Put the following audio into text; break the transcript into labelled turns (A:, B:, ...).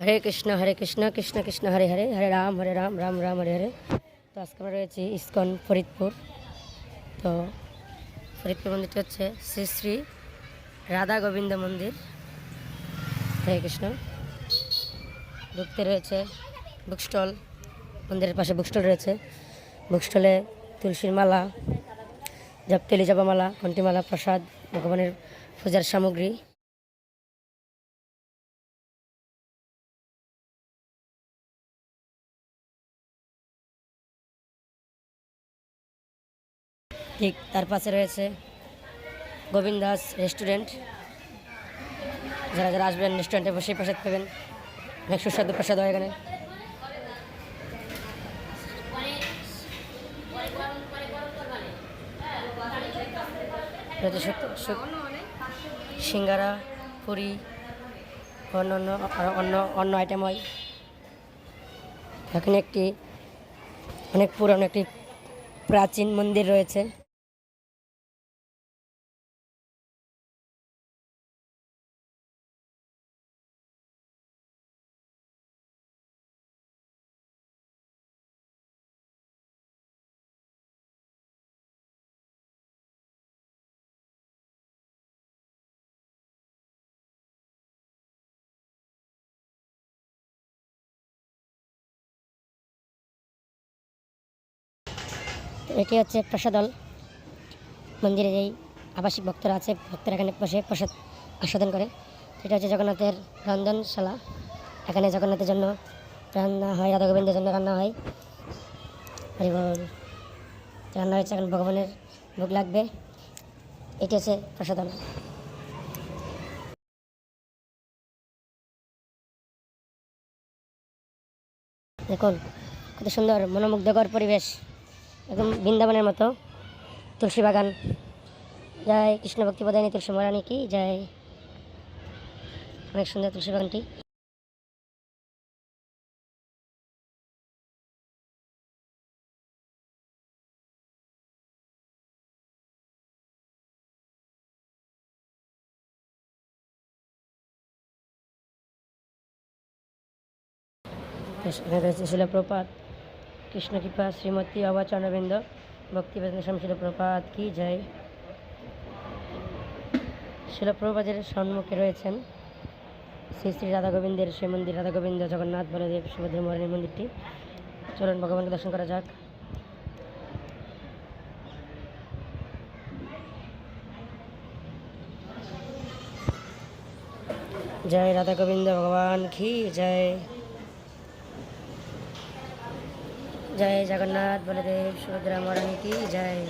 A: হরে কৃষ্ণ কৃষ্ণ কৃষ্ণ হরে হরে, হরে রাম রাম রাম হরে হরে। তো আজকে আমরা রয়েছি ইসকন ফরিদপুর। তো ফরিদপুর মন্দিরটি হচ্ছে শ্রী শ্রী রাধা গোবিন্দ মন্দির। হরে কৃষ্ণ। ঢুকতে রয়েছে বুক স্টল, মন্দিরের পাশে বুক স্টল রয়েছে। বুক স্টলে তুলসীর মালা, জপতেলি জপমালা, ঘণ্টিমালা, প্রসাদ, ভগবানের পূজার সামগ্রী। ঠিক তার পাশে রয়েছে গোবিন্দাস রেস্টুরেন্ট। যারা যারা আসবেন রেস্টুরেন্টে বসেই প্রসাদ পাবেন, অনেক সুস্বাদু প্রসাদ হয় এখানে। সিঙ্গারা, পুরি, অন্য অন্য অন্য আইটেম হয়। এখানে একটি অনেক পুরনো একটি প্রাচীন মন্দির রয়েছে। এটি হচ্ছে প্রসাদ হল। মন্দিরে যেই আবাসিক ভক্তরা আছে, ভক্তরা এখানে বসে প্রসাদ আস্বাদন করে। এটা হচ্ছে জগন্নাথের রন্ধনশালা। এখানে জগন্নাথের জন্য রান্না হয়, রাধা গোবিন্দের জন্য রান্না হয়। রান্না হয়েছে, এখন ভগবানের ভোগ লাগবে। এটি হচ্ছে প্রসাদ হল। দেখুন কত সুন্দর মনোমুগ্ধকর পরিবেশ, একদম বৃন্দাবনের মতো। তুলসী বাগান। জয় কৃষ্ণ ভক্তি প্রদায়িনী তুলসী মহারানী কি জয়। অনেক সুন্দর তুলসী বাগানটি। এখানে রয়েছে শিল প্রপাত, কৃষ্ণ কৃপা শ্রীমতী অবচরণবৃন্দ, ভক্তি বেদনা স্বামী শিল প্রপাত কি জয়। শিল প্রপাতের সম্মুখে রয়েছেন শ্রী শ্রী রাধা গোবিন্দের সেই মন্দির, রাধা গোবিন্দ, জগন্নাথ, বলদেব, সুভদ্রা মহারানীর মন্দিরটি। চলুন ভগবানকে দর্শন করা যাক। জয় রাধা গোবিন্দ ভগবান কি জয়। জয় জগন্নাথ, বলদেব, সুভদ্রা মহারানী কি জয়।